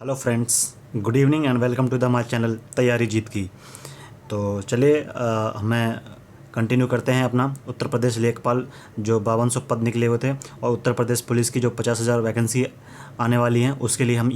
Hello friends, good evening and welcome to the my channel तैयारी जीत की। तो चलिए हमें कंटिन्यू करते हैं अपना उत्तर प्रदेश लेखपाल जो 5200 पद निकले हुए थे और उत्तर प्रदेश पुलिस की जो 50,000 वैकेंसी आने वाली हैं उसके लिए हम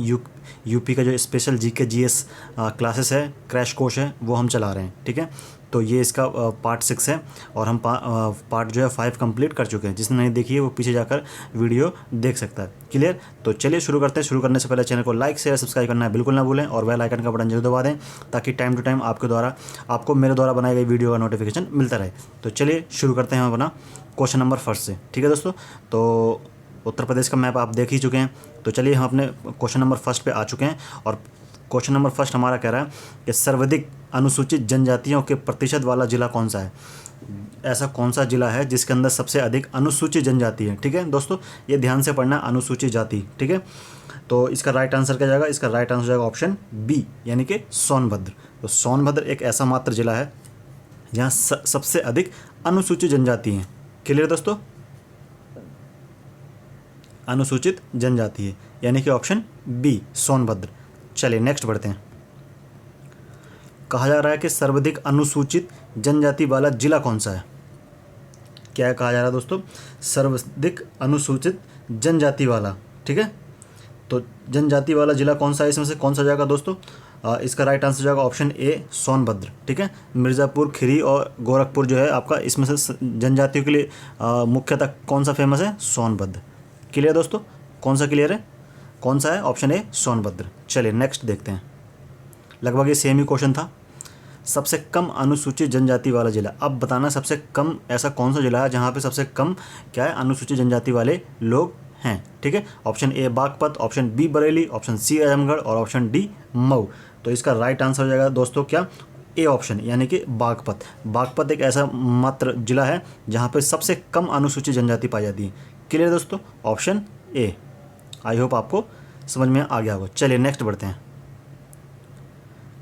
यूपी का जो स्पेशल जीके जीएस क्लासेस है, क्रैश कोर्स है, वो हम चला रहे हैं। ठीक है, तो ये इसका पार्ट 6 है और हम पार्ट जो है 5 कंप्लीट कर चुके हैं। जिसने नहीं देखी है वो पीछे जाकर वीडियो देख सकता है। क्लियर? तो चलिए शुरू करते हैं। शुरू करने से पहले चैनल को लाइक शेयर सब्सक्राइब करना है बिल्कुल ना भूलें और बेल आइकन का बटन जरूर दबा दें ताकि टाइम टू टाइम आपको मेरे द्वारा बनाई गई वीडियो का नोटिफिकेशन मिलता रहे। तो चलिए शुरू करते हैं हम अपना क्वेश्चन नंबर फर्स्ट से। ठीक है दोस्तों, तो उत्तर प्रदेश का मैप आप देख ही चुके हैं। तो चलिए हम अपने क्वेश्चन नंबर फर्स्ट पे आ चुके हैं और क्वेश्चन नंबर फर्स्ट हमारा कह रहा है कि सर्वाधिक अनुसूचित जनजातियों के प्रतिशत वाला जिला कौन सा है। ऐसा कौन सा जिला है जिसके अंदर सबसे अधिक अनुसूचित जनजाति है। ठीक है दोस्तों, ये ध्यान से पढ़ना, अनुसूचित जाति। ठीक है, तो इसका राइट आंसर क्या जाएगा? इसका राइट आंसर जाएगा ऑप्शन बी यानी कि सोनभद्र। तो सोनभद्र एक ऐसा मात्र जिला है जहाँ सबसे अधिक अनुसूचित जनजाति हैं। क्लियर दोस्तों? अनुसूचित जनजाति है यानी कि ऑप्शन बी सोनभद्र। चलिए नेक्स्ट बढ़ते हैं। कहा जा रहा है कि सर्वाधिक अनुसूचित जनजाति वाला जिला कौन सा है। क्या कहा जा रहा है दोस्तों? सर्वाधिक अनुसूचित जनजाति वाला। ठीक है, तो जनजाति वाला जिला कौन सा है, इसमें से कौन सा जाएगा दोस्तों? इसका राइट आंसर जाएगा ऑप्शन ए सोनभद्र। ठीक है, मिर्ज़ापुर, खीरी और गोरखपुर जो है आपका, इसमें से जनजातियों के लिए मुख्यतः कौन सा फेमस है? सोनभद्र। क्लियर दोस्तों? कौन सा क्लियर है? कौन सा है? ऑप्शन ए सोनभद्र। चलिए नेक्स्ट देखते हैं। लगभग ये सेम ही क्वेश्चन था। सबसे कम अनुसूचित जनजाति वाला जिला। अब बताना सबसे कम ऐसा कौन सा जिला है जहाँ पे सबसे कम क्या है, अनुसूचित जनजाति वाले लोग हैं। ठीक है, option A Baghpat, option B Bareilly, option C Azamgarh और ऑप्शन डी मऊ। तो इसका राइट आंसर हो जाएगा दोस्तों क्या? ए ऑप्शन यानी कि बागपत। बागपत एक ऐसा मात्र जिला है जहाँ पे सबसे कम अनुसूचित जनजाति पाई जाती है। क्लियर दोस्तों? Option A. आई होप आपको समझ में आ गया होगा। चलिए नेक्स्ट बढ़ते हैं।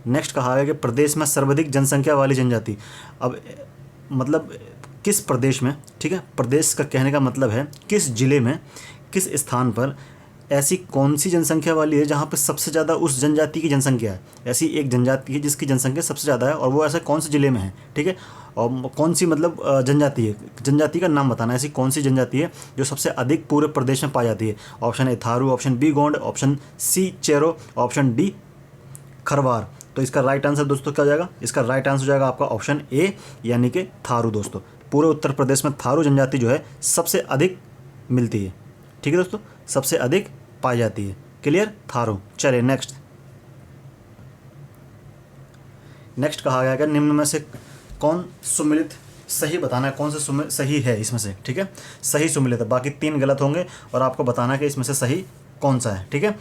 नेक्स्ट कहा है कि प्रदेश में सर्वाधिक जनसंख्या वाली जनजाति। अब मतलब किस प्रदेश में, ठीक है, प्रदेश का कहने का मतलब है किस जिले में, किस स्थान पर ऐसी कौन सी जनसंख्या वाली है जहाँ पर सबसे ज़्यादा उस जनजाति की जनसंख्या है। ऐसी एक जनजाति है जिसकी जनसंख्या सबसे ज़्यादा है और वो ऐसे कौन से ज़िले में है। ठीक है, और कौन सी मतलब जनजाति है, जनजाति का नाम बताना। ऐसी कौन सी जनजाति है जो सबसे अधिक पूरे प्रदेश में पाई जाती है। Option A Tharu, option B Gond, option C Chero, option D Kharwar. तो इसका राइट आंसर दोस्तों क्या हो जाएगा? इसका राइट आंसर हो जाएगा आपका ऑप्शन ए यानी कि थारू। दोस्तों पूरे उत्तर प्रदेश में थारू जनजाति जो है सबसे अधिक मिलती है। ठीक है दोस्तों, सबसे अधिक पाई जाती है। क्लियर? थारू। चलिए नेक्स्ट। नेक्स्ट कहा गया है कि निम्न में से कौन सुमिलित सही बताना है, कौन सा सही है इसमें से। ठीक है, सही सुमिलित है, बाकी 3 गलत होंगे और आपको बताना है कि इसमें से सही कौन सा है। ठीक है,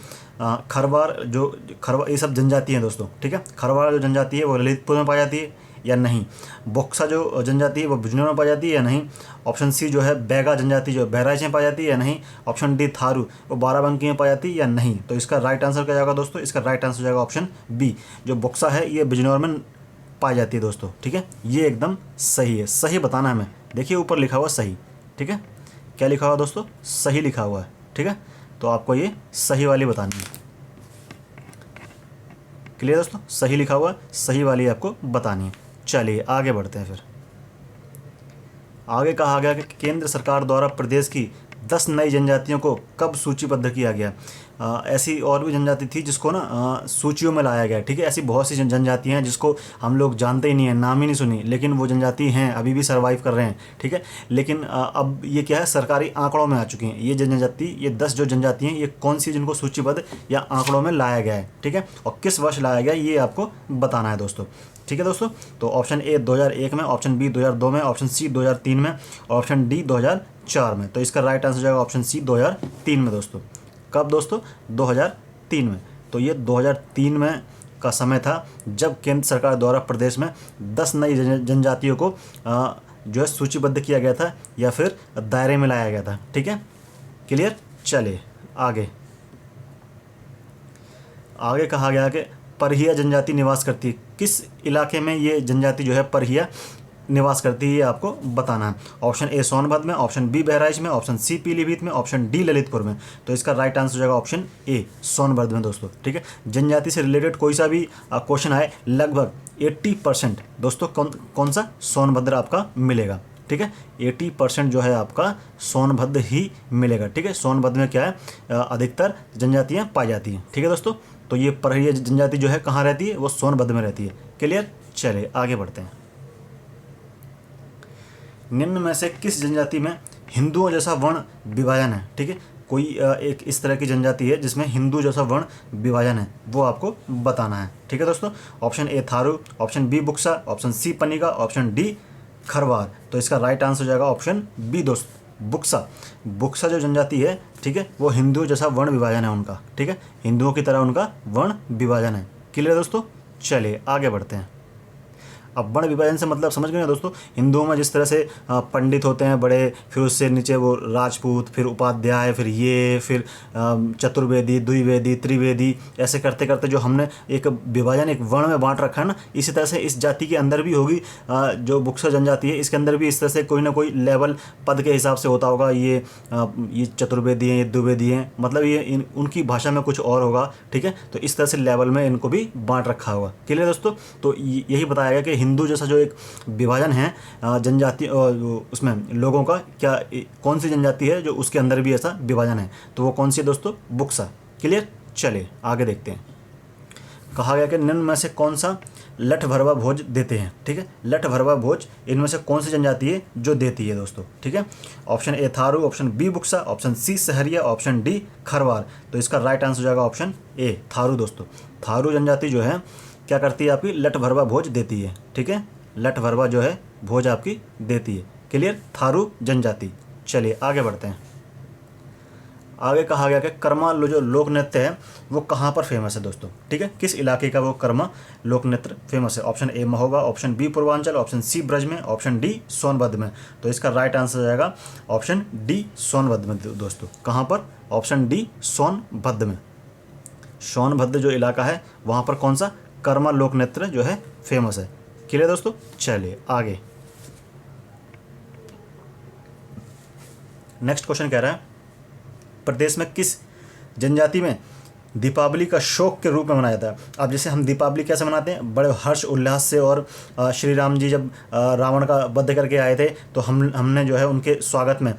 खरवार ये सब जनजाति हैं दोस्तों। ठीक है, खरवार जो जनजाति है वो ललितपुर में पाई जाती है या नहीं। बोक्सा जो जनजाति है वो बिजनौर में पाई जाती है या नहीं। ऑप्शन सी जो है बैगा जनजाति जो बहराइच में पाई जाती है या नहीं। ऑप्शन डी थारू वो बाराबंकी में पाई जाती है या नहीं। तो इसका राइट आंसर क्या जाएगा दोस्तों? इसका राइट आंसर जाएगा ऑप्शन बी, जो बोक्सा है ये बिजनौर में पाई जाती है दोस्तों। ठीक है, ये एकदम सही है। सही बताना है हमें। देखिए ऊपर लिखा हुआ सही। ठीक है, क्या लिखा हुआ दोस्तों? सही लिखा हुआ है। ठीक है, तो आपको ये सही वाली बतानी है। क्लियर दोस्तों? सही लिखा हुआ, सही वाली आपको बतानी है। चलिए आगे बढ़ते हैं। फिर आगे कहा गया कि केंद्र सरकार द्वारा प्रदेश की 10 नई जनजातियों को कब सूचीबद्ध किया गया। ऐसी और भी जनजाति थी जिसको ना सूचियों में लाया गया। ठीक है, ऐसी बहुत सी जनजातियाँ हैं जिसको हम लोग जानते ही नहीं है, नाम ही नहीं सुनी, लेकिन वो जनजाति हैं, अभी भी सर्वाइव कर रहे हैं। ठीक है, लेकिन अब ये क्या है, सरकारी आंकड़ों में आ चुकी हैं ये जनजाति। ये 10 जो जनजाति हैं ये कौन सी, जिनको सूचीबद्ध या आंकड़ों में लाया गया है। ठीक है, और किस वर्ष लाया गया ये आपको बताना है दोस्तों। ठीक है दोस्तों, तो ऑप्शन ए 2001 में, ऑप्शन बी 2002 में, ऑप्शन सी 2003 में, ऑप्शन डी 2004 में। तो इसका राइट आंसर जाएगा ऑप्शन सी 2003 में दोस्तों। कब दोस्तों? 2003 में। तो ये 2003 में का समय था जब केंद्र सरकार द्वारा प्रदेश में 10 नई जनजातियों को जो है सूचीबद्ध किया गया था या फिर दायरे में लाया गया था। ठीक है, क्लियर? चलिए आगे। आगे कहा गया कि परहिया जनजाति निवास करती है। किस इलाके में ये जनजाति जो है परहिया निवास करती है ये आपको बताना है। ऑप्शन ए सोनभद्र में, ऑप्शन बी बहराइच में, ऑप्शन सी पीलीभीत में, ऑप्शन डी ललितपुर में। तो इसका राइट आंसर हो जाएगा ऑप्शन ए सोनभद्र में दोस्तों। ठीक है, जनजाति से रिलेटेड कोई सा भी क्वेश्चन आए लगभग 80% दोस्तों कौन सा सोनभद्र आपका मिलेगा। ठीक है, 80% जो है आपका सोनभद्र ही मिलेगा। ठीक है, सोनभद्र में क्या है अधिकतर जनजातियाँ पाई जाती हैं। ठीक है दोस्तों, तो ये परहिया जनजाति जो है कहाँ रहती है, वो सोनभद्र में रहती है। क्लियर, चलिए आगे बढ़ते हैं। निम्न में से किस जनजाति में हिंदुओं जैसा वर्ण विभाजन है। ठीक है, कोई एक इस तरह की जनजाति है जिसमें हिंदू जैसा वर्ण विभाजन है, वो आपको बताना है। ठीक है दोस्तों, option A Tharu, option B Buksa, option C Panika, option D Kharwar. तो इसका राइट आंसर हो जाएगा ऑप्शन बी दोस्त बुक्सा। बुक्सा जो जनजाति है, ठीक है, वो हिंदुओं जैसा वर्ण विभाजन है उनका। ठीक है, हिंदुओं की तरह उनका वर्ण विभाजन है। क्लियर दोस्तों, चलिए आगे बढ़ते हैं। अब वर्ण विभाजन से मतलब समझ गए ना दोस्तों, हिंदुओं में जिस तरह से पंडित होते हैं बड़े, फिर उससे नीचे वो राजपूत, फिर उपाध्याय, फिर ये, फिर चतुर्वेदी, द्विवेदी, त्रिवेदी, ऐसे करते करते जो हमने एक विभाजन एक वर्ण में बांट रखा है ना, इसी तरह से इस जाति के अंदर भी होगी। जो बुक्सा जनजाति है इसके अंदर भी इस तरह से कोई ना कोई लेवल पद के हिसाब से होता होगा। ये चतुर्वेदी हैं, ये द्विवेदी हैं, मतलब ये उनकी भाषा में कुछ और होगा। ठीक है, तो इस तरह से लेवल में इनको भी बांट रखा होगा। क्लियर दोस्तों, तो यही बताया गया कि हिंदू जैसा जो एक विभाजन है जनजाति उसमें लोगों का, क्या कौन सी जनजाति है जो उसके अंदर भी ऐसा विभाजन है, तो वो कौन सी है दोस्तों, बुक्सा। क्लियर, चलिए आगे देखते हैं। कहा गया कि निम्न में से कौन सा लठ भरवा भोज देते हैं। ठीक है, लठ भरवा भोज इनमें से कौन सी जनजाति है जो देती है दोस्तों। ठीक है, option A Tharu, option B Buksa, option C Sahariya, option D Kharwar. तो इसका राइट आंसर हो जाएगा ऑप्शन ए थारू दोस्तों। थारू जनजाति जो है क्या करती है, आपकी लठ भरवा भोज देती है। ठीक है, लठ भरवा जो है भोज आपकी देती है। क्लियर, थारू जनजाति। चलिए आगे बढ़ते हैं। आगे कहा गया कि कर्मा जो लोक नृत्य है वो कहाँ पर फेमस है दोस्तों। ठीक है, किस इलाके का वो कर्मा लोक नृत्य फेमस है। Option A Mahoba, option B Purvanchal, option C Braj में, ऑप्शन डी सोनभद्र में। तो इसका राइट आंसर हो जाएगा ऑप्शन डी सोनभद्र में दोस्तों। कहाँ पर, ऑप्शन डी सोनभद्र में। सोनभद्र जो इलाका है वहाँ पर कौन सा कर्मा लोक नृत्य जो है फेमस है। क्लियर दोस्तों, चलिए आगे। नेक्स्ट क्वेश्चन कह रहा है, प्रदेश में किस जनजाति में दीपावली का शौक के रूप में मनाया जाता है। अब जैसे हम दीपावली कैसे मनाते हैं, बड़े हर्ष उल्लास से, और श्री राम जी जब रावण का वध करके आए थे तो हमने जो है उनके स्वागत में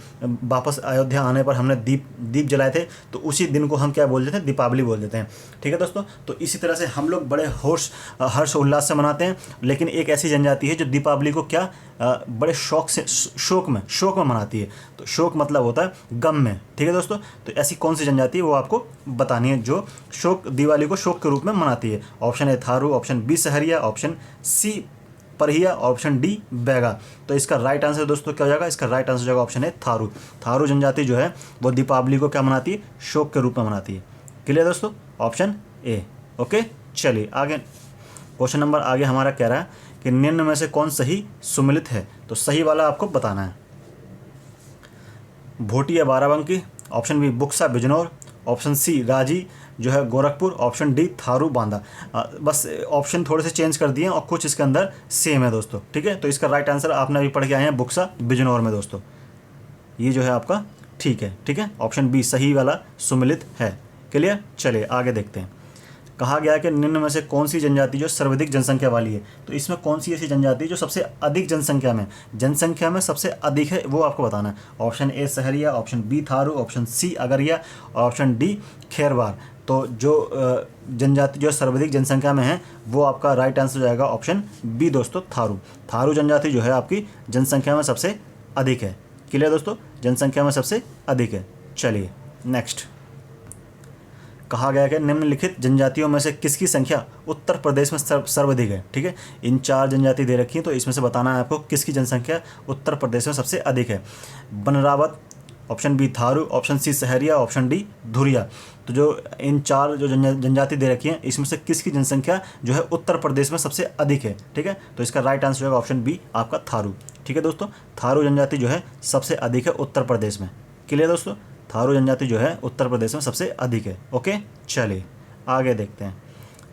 वापस अयोध्या आने पर हमने दीप जलाए थे, तो उसी दिन को हम क्या बोल देते हैं, दीपावली बोल देते हैं। ठीक है दोस्तों, तो इसी तरह से हम लोग बड़े हर्ष उल्लास से मनाते हैं। लेकिन एक ऐसी जनजाति है जो दीपावली को क्या बड़े शोक में मनाती है। तो शोक मतलब होता है गम में। ठीक है दोस्तों, तो ऐसी कौन सी जनजाति है वो आपको बतानी है जो दिवाली को शोक के रूप में मनाती है। Option A Tharu, option B Saharia, option C Parahiya, option D Baiga. तो इसका राइट आंसर दोस्तों क्या हो जाएगा, इसका राइट आंसर हो जाएगा ऑप्शन ए थारू। थारू जनजाति जो है वो दीपावली को क्या मनाती है, शोक के रूप में मनाती है। क्लियर दोस्तों, ऑप्शन ए। ओके, चलिए आगे। क्वेश्चन नंबर आगे हमारा कह रहा है कि निम्न में से कौन सही सुमिलित है। तो सही वाला आपको बताना है। Bhotia Barabanki, option B Buksa Bijnor, option C Raji जो है गोरखपुर, ऑप्शन डी थारू बांदा। बस ऑप्शन थोड़े से चेंज कर दिए और कुछ इसके अंदर सेम है दोस्तों। ठीक है, तो इसका राइट आंसर आपने अभी पढ़ के आए हैं बुक्सा बिजनौर में दोस्तों। ये जो है आपका ठीक है। ठीक है, ऑप्शन बी सही वाला सुमिलित है। क्लियर, चलिए आगे देखते हैं। कहा गया है कि निम्न में से कौन सी जनजाति जो सर्वाधिक जनसंख्या वाली है। तो इसमें कौन सी ऐसी जनजाति जो सबसे अधिक जनसंख्या में सबसे अधिक है, वो आपको बताना है। Option A Saharia, option B Tharu, option C Agariya, option D Kherwar. तो जो जनजाति जो सर्वाधिक जनसंख्या में है वो आपका राइट आंसर हो जाएगा ऑप्शन बी दोस्तों थारू। थारू जनजाति जो है आपकी जनसंख्या में सबसे अधिक है। क्लियर दोस्तों, जनसंख्या में सबसे अधिक है। चलिए नेक्स्ट। कहा गया कि निम्नलिखित जनजातियों में से किसकी संख्या उत्तर प्रदेश में सर्वाधिक है। ठीक है, इन 4 जनजाति दे रखी हैं, तो इसमें से बताना है आपको किसकी जनसंख्या उत्तर प्रदेश में सबसे अधिक है। Banrawat, option B Tharu, option C Sahariya, option D Dhuriya. तो जो इन 4 जो जनजाति दे रखी हैं इसमें से किसकी जनसंख्या जो है उत्तर प्रदेश में सबसे अधिक है। ठीक है, तो इसका राइट आंसर होगा ऑप्शन बी आपका थारू। ठीक है दोस्तों, थारू जनजाति जो है सबसे अधिक है उत्तर प्रदेश में। क्लियर दोस्तों, थारू जनजाति जो है उत्तर प्रदेश में सबसे अधिक है। ओके, चलिए आगे देखते हैं।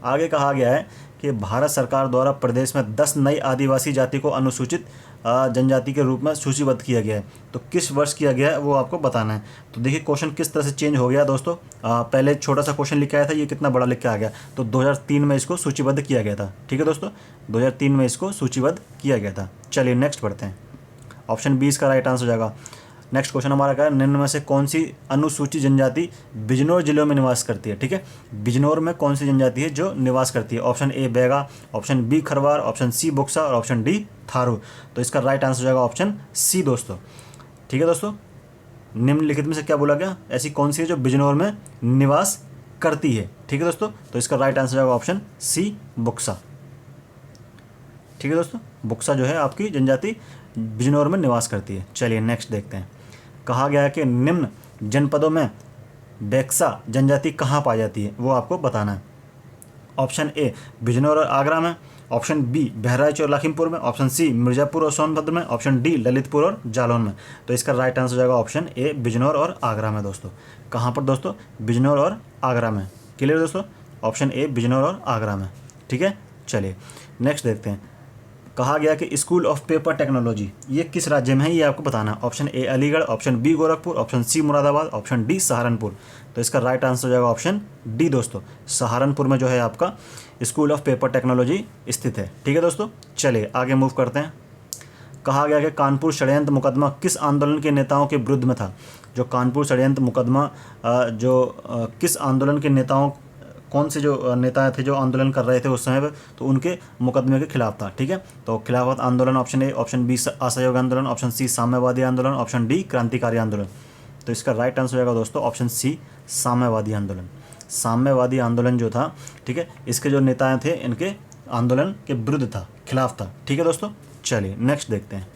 आगे कहा गया है कि कि भारत सरकार द्वारा प्रदेश में 10 नई आदिवासी जाति को अनुसूचित जनजाति के रूप में सूचीबद्ध किया गया है। तो किस वर्ष किया गया है वो आपको बताना है। तो देखिए क्वेश्चन किस तरह से चेंज हो गया दोस्तों। पहले छोटा सा क्वेश्चन लिख के आया था, ये कितना बड़ा लिख के आ गया। तो 2003 में इसको सूचीबद्ध किया गया था। ठीक है दोस्तों, 2003 में इसको सूचीबद्ध किया गया था। चलिए नेक्स्ट बढ़ते हैं। ऑप्शन 20 का राइट आंसर हो जाएगा। नेक्स्ट क्वेश्चन हमारा क्या है, निम्न में से कौन सी अनुसूचित जनजाति बिजनौर जिलों में निवास करती है। ठीक है, बिजनौर में कौन सी जनजाति है जो निवास करती है। Option A Baiga, option B Kharwar, option C Buksa और ऑप्शन डी थारू। तो इसका राइट आंसर हो जाएगा ऑप्शन सी दोस्तों। ठीक है दोस्तों, निम्नलिखित में से क्या बोला गया, ऐसी कौन सी है जो बिजनौर में निवास करती है। ठीक है दोस्तों, तो इसका राइट आंसर हो जाएगा ऑप्शन सी बुक्सा। ठीक है दोस्तों, बुक्सा जो है आपकी जनजाति बिजनौर में निवास करती है। चलिए नेक्स्ट देखते हैं। कहा गया है कि निम्न जनपदों में बेक्सा जनजाति कहाँ पाई जाती है, वो आपको बताना है। ऑप्शन ए बिजनौर और आगरा में, ऑप्शन बी बहराइच और लखीमपुर में, ऑप्शन सी मिर्ज़ापुर और सोनभद्र में, ऑप्शन डी ललितपुर और जालौन में। तो इसका राइट आंसर हो जाएगा ऑप्शन ए बिजनौर और आगरा में दोस्तों। कहाँ पर दोस्तों, बिजनौर और आगरा में। क्लियर दोस्तों, ऑप्शन ए बिजनौर और आगरा में। ठीक है, चलिए नेक्स्ट देखते हैं। कहा गया कि स्कूल ऑफ पेपर टेक्नोलॉजी ये किस राज्य में है, ये आपको बताना है। Option A Aligarh, option B Gorakhpur, option C Moradabad, option D Saharanpur. तो इसका राइट आंसर हो जाएगा ऑप्शन डी दोस्तों। सहारनपुर में जो है आपका स्कूल ऑफ पेपर टेक्नोलॉजी स्थित है। ठीक है दोस्तों, चलिए आगे मूव करते हैं। कहा गया कि कानपुर षड्यंत्र मुकदमा किस आंदोलन के नेताओं के विरुद्ध में था। जो कानपुर षड्यंत्र मुकदमा किस आंदोलन के नेताओं, कौन से जो नेता थे जो आंदोलन कर रहे थे उस समय पर, तो उनके मुकदमे के खिलाफ था। ठीक है, तो खिलाफत आंदोलन ऑप्शन ए, ऑप्शन बी असहयोग आंदोलन, ऑप्शन सी साम्यवादी आंदोलन, ऑप्शन डी क्रांतिकारी आंदोलन। तो इसका राइट आंसर हो जाएगा दोस्तों ऑप्शन सी साम्यवादी आंदोलन। साम्यवादी आंदोलन जो था, ठीक है, इसके जो नेता थे इनके आंदोलन के विरुद्ध था, खिलाफ था। ठीक है दोस्तों, चलिए नेक्स्ट देखते हैं।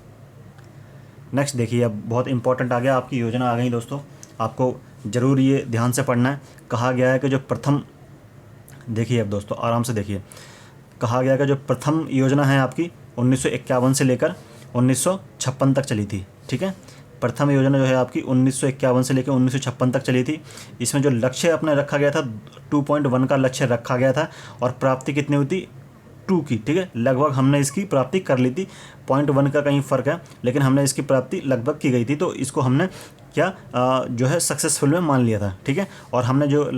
नेक्स्ट देखिए, अब बहुत इंपॉर्टेंट आ गया, आपकी योजना आ गई दोस्तों, आपको ज़रूर ये ध्यान से पढ़ना है। कहा गया है कि जो प्रथम, देखिए अब दोस्तों आराम से देखिए, कहा गया कि जो प्रथम योजना है आपकी 1951 से लेकर 1956 तक चली थी। ठीक है, प्रथम योजना जो है आपकी 1951 से लेकर 1956 तक चली थी। इसमें जो लक्ष्य अपने रखा गया था 2.1 का लक्ष्य रखा गया था और प्राप्ति कितनी हुई थी 2 की। ठीक है, लगभग हमने इसकी प्राप्ति कर ली थी। 0.1 का कहीं फ़र्क है, लेकिन हमने इसकी प्राप्ति लगभग की गई थी। तो इसको हमने क्या जो है सक्सेसफुल में मान लिया था। ठीक है, और हमने जो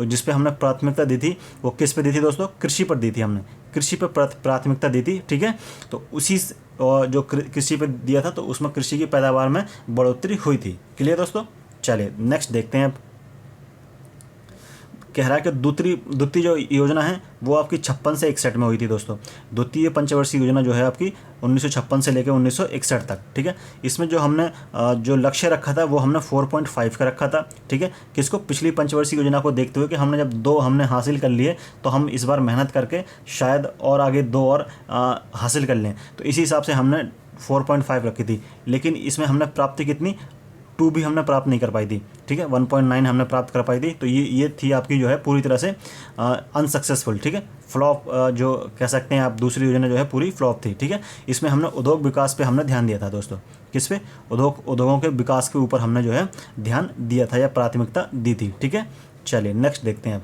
जिस पे हमने प्राथमिकता दी थी वो किस पे दी थी दोस्तों, कृषि पर दी थी। हमने कृषि पर प्राथमिकता दी थी। ठीक है, तो उसी जो कृषि पे दिया था तो उसमें कृषि की पैदावार में बढ़ोतरी हुई थी। क्लियर दोस्तों, चलिए नेक्स्ट देखते हैं। कह रहा है कि द्वितीय जो योजना है वो आपकी 56 से 61 में हुई थी दोस्तों। द्वितीय पंचवर्षीय योजना जो है आपकी 1956 से लेकर 1961 तक। ठीक है, इसमें जो हमने जो लक्ष्य रखा था वो हमने 4.5 का रखा था। ठीक है, किसको, पिछली पंचवर्षीय योजना को देखते हुए कि हमने जब 2 हमने हासिल कर लिए तो हम इस बार मेहनत करके शायद और आगे 2 और हासिल कर लें। तो इसी हिसाब से हमने 4.5 रखी थी, लेकिन इसमें हमने प्राप्ति कितनी 2 भी हमने प्राप्त नहीं कर पाई थी। ठीक है, 1.9 हमने प्राप्त कर पाई थी। तो ये थी आपकी जो है पूरी तरह से अनसक्सेसफुल। ठीक है, फ्लॉप जो कह सकते हैं आप, दूसरी योजना जो है पूरी फ्लॉप थी। ठीक है, इसमें हमने उद्योग विकास पे हमने ध्यान दिया था दोस्तों। किस पे, उद्योगों के विकास के ऊपर हमने जो है ध्यान दिया था या प्राथमिकता दी थी। ठीक है, चलिए नेक्स्ट देखते हैं। अब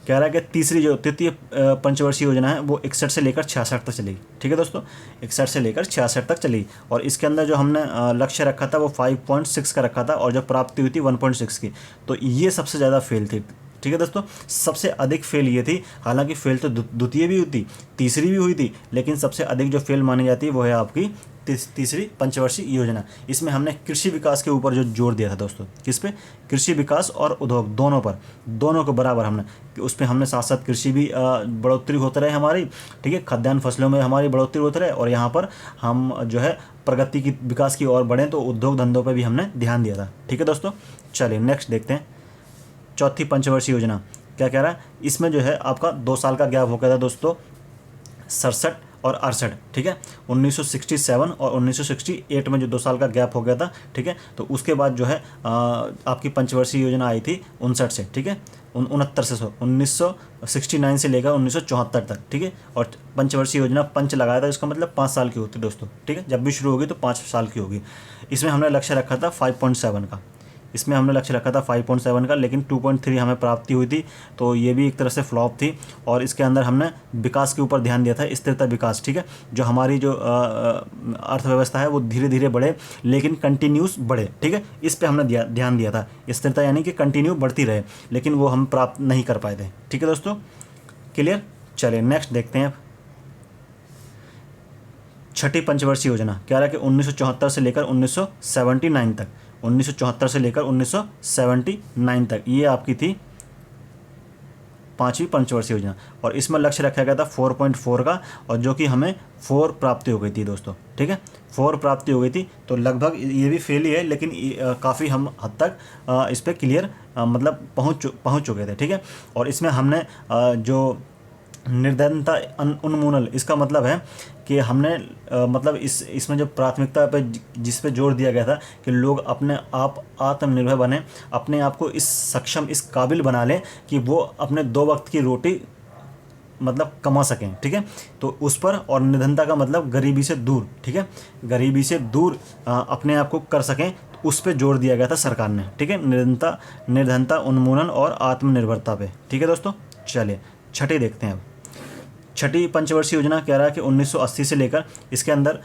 कह रहा है कि तृतीय पंचवर्षीय योजना है वो 61 से लेकर 66 तक चली। ठीक है दोस्तों, 61 से लेकर 66 तक चली और इसके अंदर जो हमने लक्ष्य रखा था वो 5.6 का रखा था और जो प्राप्ति हुई थी 1.6 की। तो ये सबसे ज़्यादा फेल थी। ठीक है दोस्तों, सबसे अधिक फेल ये थी। हालांकि फेल तो द्वितीय भी हुई थी, तीसरी भी हुई थी, लेकिन सबसे अधिक जो फेल मानी जाती है वो है आपकी तीसरी पंचवर्षीय योजना। इसमें हमने कृषि विकास के ऊपर जो जोर दिया था दोस्तों। किस पे, कृषि विकास और उद्योग दोनों पर, दोनों को बराबर हमने, उस पर हमने साथ साथ कृषि भी बढ़ोतरी होती रहे हमारी। ठीक है, खाद्यान्न फसलों में हमारी बढ़ोतरी होती रहे और यहाँ पर हम जो है प्रगति की, विकास की ओर बढ़ें, तो उद्योग धंधों पर भी हमने ध्यान दिया था। ठीक है दोस्तों, चलिए नेक्स्ट देखते हैं। चौथी पंचवर्षीय योजना क्या कह रहा है, इसमें जो है आपका 2 साल का गैप हो गया था दोस्तों, 67 और 68। ठीक है, 1967 और 1968 में जो 2 साल का गैप हो गया था। ठीक है, तो उसके बाद जो है आपकी पंचवर्षीय योजना आई थी 59 से। ठीक है, 69 से 1969 से लेकर 1974 तक। ठीक है, और पंचवर्षीय योजना पंच लगाया था, इसका मतलब 5 साल की होती है दोस्तों। ठीक है, जब भी शुरू होगी तो 5 साल की होगी। इसमें हमने लक्ष्य रखा था 5.7 का। इसमें हमने लक्ष्य रखा था 5.7 का, लेकिन 2.3 हमें प्राप्ति हुई थी, तो ये भी एक तरह से फ्लॉप थी। और इसके अंदर हमने विकास के ऊपर ध्यान दिया था, स्थिरता विकास, ठीक है, जो हमारी जो अर्थव्यवस्था है वो धीरे धीरे बढ़े लेकिन कंटिन्यूस बढ़े, ठीक है, इस पे हमने ध्यान दिया था। स्थिरता यानी कि कंटिन्यू बढ़ती रहे, लेकिन वो हम प्राप्त नहीं कर पाए थे, ठीक है दोस्तों, क्लियर। चलिए नेक्स्ट देखते हैं। छठी पंचवर्षीय योजना क्या रहा कि 1974 से लेकर 1979 तक, 1974 से लेकर 1979 तक ये आपकी थी पांचवी पंचवर्षीय योजना। और इसमें लक्ष्य रखा गया था 4.4 का, और जो कि हमें 4 प्राप्ति हो गई थी दोस्तों, ठीक है, 4 प्राप्ति हो गई थी। तो लगभग ये भी फेल ही है, लेकिन काफ़ी हम हद तक इस पर क्लियर मतलब पहुँच चुके थे, ठीक है। और इसमें हमने जो निर्धनता उन्मूलन, इसका मतलब है कि हमने मतलब इसमें जो प्राथमिकता पे जिस पे जोर दिया गया था कि लोग अपने आप आत्मनिर्भर बने, अपने आप को इस सक्षम, इस काबिल बना लें कि वो अपने 2 वक्त की रोटी मतलब कमा सकें, ठीक है, तो उस पर। और निर्धनता का मतलब गरीबी से दूर, ठीक है, गरीबी से दूर अपने आप को कर सकें, तो उस पर जोर दिया गया था सरकार ने, ठीक है, निर्धनता उन्मूलन और आत्मनिर्भरता पे, ठीक है दोस्तों। चलिए छठी देखते हैं अब। छठी पंचवर्षीय योजना कह रहा है कि 1980 से लेकर, इसके अंदर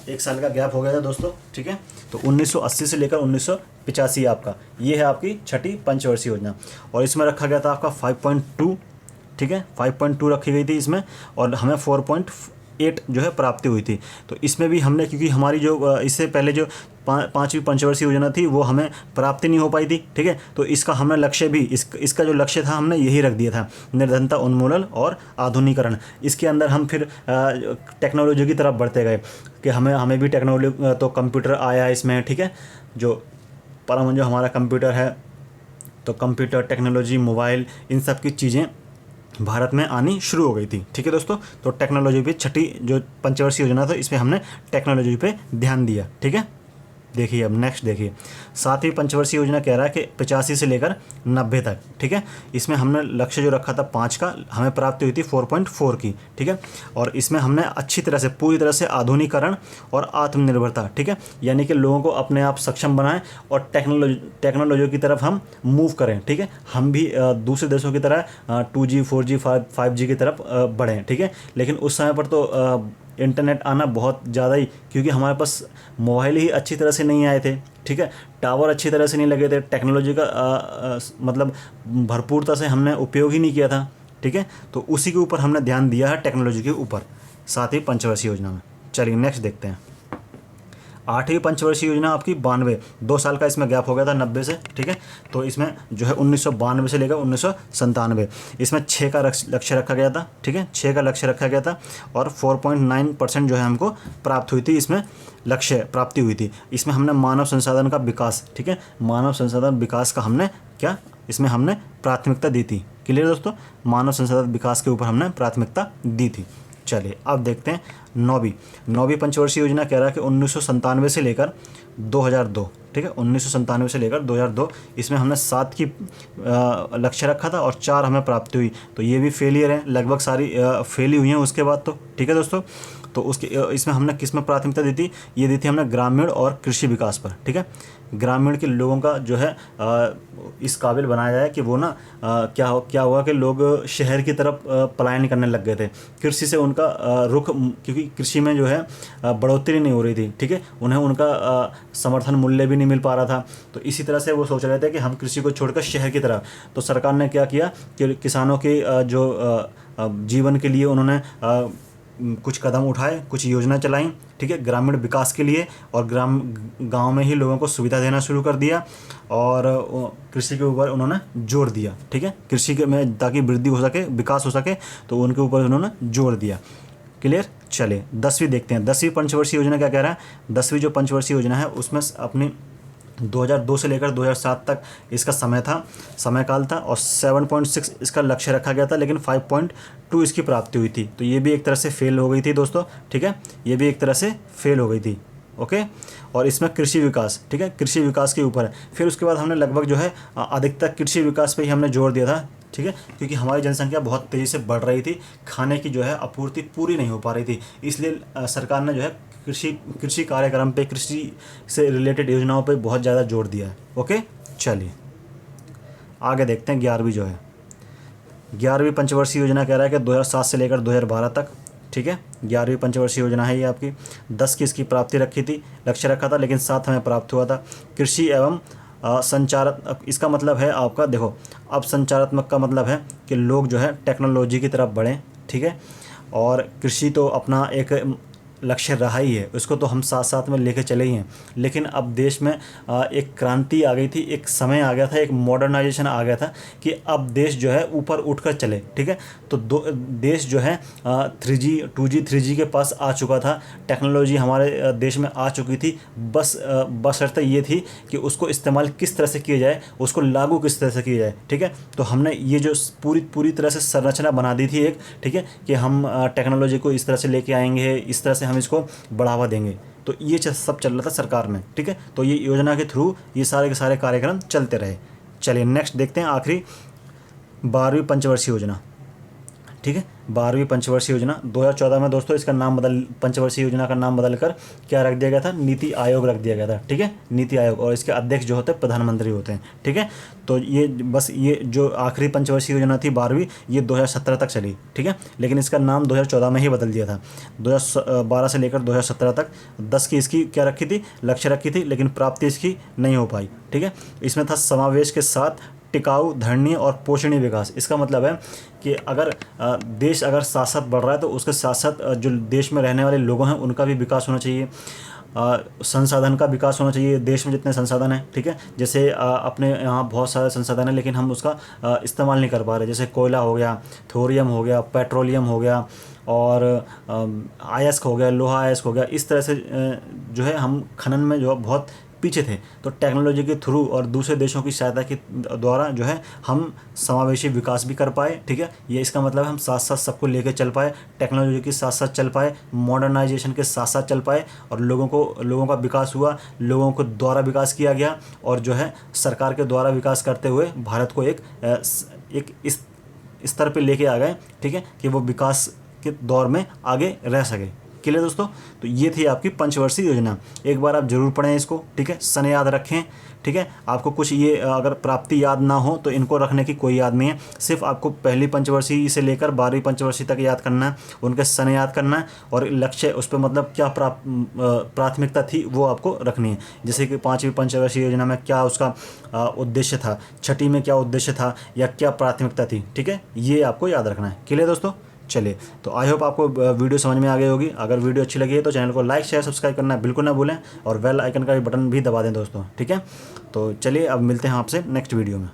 1 साल का गैप हो गया था दोस्तों, ठीक है, तो 1980 से लेकर 1985 आपका ये है आपकी छठी पंचवर्षीय योजना। और इसमें रखा गया था आपका 5.2, ठीक है, 5.2 रखी गई थी इसमें, और हमें 4.8 जो है प्राप्ति हुई थी। तो इसमें भी हमने, क्योंकि हमारी जो इससे पहले जो पांचवी पंचवर्षीय योजना थी वो हमें प्राप्ति नहीं हो पाई थी, ठीक है, तो इसका हमने लक्ष्य भी इसका जो लक्ष्य था हमने यही रख दिया था, निर्धनता उन्मूलन और आधुनिकीकरण। इसके अंदर हम फिर टेक्नोलॉजी की तरफ बढ़ते गए कि हमें भी टेक्नोलॉजी, तो कंप्यूटर आया इसमें, ठीक है, जो परम जो हमारा कंप्यूटर है, तो कंप्यूटर टेक्नोलॉजी, मोबाइल, इन सब की चीज़ें भारत में आनी शुरू हो गई थी, ठीक है दोस्तों। तो टेक्नोलॉजी पे छठी जो पंचवर्षीय योजना था इसमें हमने टेक्नोलॉजी पे ध्यान दिया, ठीक है। देखिए अब नेक्स्ट देखिए, 7वीं पंचवर्षीय योजना कह रहा है कि 85 से लेकर 90 तक, ठीक है, इसमें हमने लक्ष्य जो रखा था 5 का, हमें प्राप्ति हुई थी 4.4 की, ठीक है। और इसमें हमने अच्छी तरह से, पूरी तरह से आधुनिकीकरण और आत्मनिर्भरता, ठीक है, यानी कि लोगों को अपने आप सक्षम बनाएं और टेक्नोलॉजी की तरफ हम मूव करें, ठीक है, हम भी दूसरे देशों की तरह 2G 4G 5G की तरफ बढ़ें, ठीक है। लेकिन उस समय पर तो इंटरनेट आना बहुत ज़्यादा ही, क्योंकि हमारे पास मोबाइल ही अच्छी तरह से नहीं आए थे, ठीक है, टावर अच्छी तरह से नहीं लगे थे, टेक्नोलॉजी का मतलब भरपूरता से हमने उपयोग ही नहीं किया था, ठीक है। तो उसी के ऊपर हमने ध्यान दिया है, टेक्नोलॉजी के ऊपर, 7वीं पंचवर्षीय योजना में। चलिए नेक्स्ट देखते हैं। 8वीं पंचवर्षीय योजना आपकी 92, 2 साल का इसमें गैप हो गया था 90 से, ठीक है, तो इसमें जो है 1992 से लेकर 1997, इसमें 6 का लक्ष्य रखा गया था, ठीक है, 6 का लक्ष्य रखा गया था, और 4.9% जो है हमको प्राप्त हुई थी, इसमें लक्ष्य प्राप्ति हुई थी। इसमें हमने मानव संसाधन का विकास, ठीक है, मानव संसाधन विकास का हमने क्या, इसमें हमने प्राथमिकता दी थी, क्लियर दोस्तों, मानव संसाधन विकास के ऊपर हमने प्राथमिकता दी थी। चलिए अब देखते हैं 9वीं पंचवर्षीय योजना कह रहा है कि 1997 से लेकर 2002, ठीक है, 1997 से लेकर 2002, इसमें हमने 7 की लक्ष्य रखा था और 4 हमें प्राप्ति हुई, तो ये भी फेलियर है, लगभग सारी फेल ही हुई हैं उसके बाद तो, ठीक है दोस्तों। तो उसके इसमें हमने किस में प्राथमिकता दी थी, ये दी थी हमने ग्रामीण और कृषि विकास पर, ठीक है, ग्रामीण के लोगों का जो है इस काबिल बनाया जाए कि वो ना क्या हुआ कि लोग शहर की तरफ पलायन करने लग गए थे, कृषि से उनका रुख, क्योंकि कृषि में जो है बढ़ोतरी नहीं हो रही थी, ठीक है, उन्हें उनका समर्थन मूल्य भी नहीं मिल पा रहा था, तो इसी तरह से वो सोच रहे थे कि हम कृषि को छोड़कर शहर की तरफ। तो सरकार ने क्या किया कि किसानों के जो जीवन के लिए उन्होंने कुछ कदम उठाए, कुछ योजना चलाई, ठीक है, ग्रामीण विकास के लिए, और गांव में ही लोगों को सुविधा देना शुरू कर दिया, और कृषि के ऊपर उन्होंने जोर दिया, ठीक है, कृषि के में ताकि वृद्धि हो सके, विकास हो सके, तो उनके ऊपर उन्होंने जोर दिया, क्लियर। चलिए 10वीं देखते हैं। 10वीं पंचवर्षीय योजना क्या कह रहा है। 10वीं जो पंचवर्षीय योजना है उसमें अपनी 2002 से लेकर 2007 तक इसका समयकाल था, और 7.6 इसका लक्ष्य रखा गया था, लेकिन 5.2 इसकी प्राप्ति हुई थी, तो ये भी एक तरह से फेल हो गई थी दोस्तों, ठीक है, ये भी एक तरह से फेल हो गई थी, ओके। और इसमें कृषि विकास, ठीक है, कृषि विकास के ऊपर है। फिर उसके बाद हमने लगभग जो है अधिकतर कृषि विकास पे ही हमने जोर दिया था, ठीक है, क्योंकि हमारी जनसंख्या बहुत तेज़ी से बढ़ रही थी, खाने की जो है आपूर्ति पूरी नहीं हो पा रही थी, इसलिए सरकार ने जो है कृषि कार्यक्रम पे, कृषि से रिलेटेड योजनाओं पे बहुत ज़्यादा जोर दिया है, ओके। चलिए आगे देखते हैं 11वीं जो है 11वीं पंचवर्षीय योजना कह रहा है कि 2007 से लेकर 2012 तक, ठीक है। 11वीं पंचवर्षीय योजना है ये आपकी। 10 की इसकी प्राप्ति रखी थी, लक्ष्य रखा था, लेकिन 7 हमें प्राप्त हुआ था। कृषि एवं संचार, इसका मतलब है आपका, देखो अब संचारात्मक का मतलब है कि लोग जो है टेक्नोलॉजी की तरफ बढ़ें, ठीक है। और कृषि तो अपना एक लक्ष्य रहा ही है, उसको तो हम साथ साथ में लेके चले ही हैं। लेकिन अब देश में एक क्रांति आ गई थी, एक समय आ गया था, एक मॉडर्नाइजेशन आ गया था कि अब देश जो है ऊपर उठकर चले, ठीक है। तो देश जो है 3G 2G 3G के पास आ चुका था, टेक्नोलॉजी हमारे देश में आ चुकी थी। बशर्ते ये थी कि उसको इस्तेमाल किस तरह से किया जाए, उसको लागू किस तरह से किया जाए, ठीक है। तो हमने ये जो पूरी तरह से संरचना बना दी थी एक, ठीक है, कि हम टेक्नोलॉजी को इस तरह से लेके आएंगे, इस तरह से हम इसको बढ़ावा देंगे। तो ये सब चल रहा था सरकार में, ठीक है। तो ये योजना के थ्रू ये सारे के सारे कार्यक्रम चलते रहे। चलिए नेक्स्ट देखते हैं आखिरी 12वीं पंचवर्षीय योजना, ठीक है। 12वीं पंचवर्षीय योजना 2014 में दोस्तों इसका नाम पंचवर्षीय योजना का नाम बदलकर क्या रख दिया गया था, नीति आयोग रख दिया गया था, ठीक है, नीति आयोग। और इसके अध्यक्ष जो होते हैं प्रधानमंत्री होते हैं, ठीक है। तो ये बस ये जो आखिरी पंचवर्षीय योजना थी 12वीं, ये 2017 तक चली, ठीक है। लेकिन इसका नाम 2014 में ही बदल दिया था। 2012 से लेकर 2017 तक 10 की इसकी क्या रखी थी, लक्ष्य रखी थी, लेकिन प्राप्ति इसकी नहीं हो पाई, ठीक है। इसमें था समावेश के साथ टिकाऊ, धरणीय और पोषणीय विकास। इसका मतलब है कि अगर देश अगर साथ साथ बढ़ रहा है तो उसके साथ साथ जो देश में रहने वाले लोगों हैं उनका भी विकास होना चाहिए, संसाधन का विकास होना चाहिए। देश में जितने संसाधन हैं, ठीक है, जैसे अपने यहाँ बहुत सारे संसाधन हैं लेकिन हम उसका इस्तेमाल नहीं कर पा रहे, जैसे कोयला हो गया, थोरियम हो गया, पेट्रोलियम हो गया और अयस्क हो गया, लोहा अयस्क हो गया। इस तरह से जो है हम खनन में जो बहुत पीछे थे। तो टेक्नोलॉजी के थ्रू और दूसरे देशों की सहायता के द्वारा जो है हम समावेशी विकास भी कर पाए, ठीक है। ये इसका मतलब है हम साथ साथ सबको लेकर चल पाए, टेक्नोलॉजी के साथ साथ चल पाए, मॉडर्नाइजेशन के साथ साथ चल पाए, और लोगों का विकास हुआ, लोगों को द्वारा विकास किया गया, और जो है सरकार के द्वारा विकास करते हुए भारत को एक इस स्तर पे लेके आ गए, ठीक है, कि वो विकास के दौर में आगे रह सके। क्लियर दोस्तों। तो ये थी आपकी पंचवर्षीय योजना। एक बार आप जरूर पढ़ें इसको, ठीक है, सन याद रखें, ठीक है। आपको कुछ ये अगर प्राप्ति याद ना हो तो इनको रखने की कोई याद नहीं है, सिर्फ आपको पहली पंचवर्षीय से लेकर 12वीं पंचवर्षीय तक याद करना है, उनके सन याद करना है, और लक्ष्य उस पर मतलब क्या प्राथमिकता थी वो आपको रखनी है। जैसे कि 5वीं पंचवर्षीय योजना में क्या उसका उद्देश्य था, 6ठी में क्या उद्देश्य था, या क्या प्राथमिकता थी, ठीक है, ये आपको याद रखना है। क्लियर दोस्तों। चलिए, तो आई होप आपको वीडियो समझ में आ गई होगी। अगर वीडियो अच्छी लगी है तो चैनल को लाइक शेयर सब्सक्राइब करना बिल्कुल ना भूलें, और बेल आइकन का भी बटन भी दबा दें दोस्तों, ठीक है। तो चलिए अब मिलते हैं आपसे नेक्स्ट वीडियो में।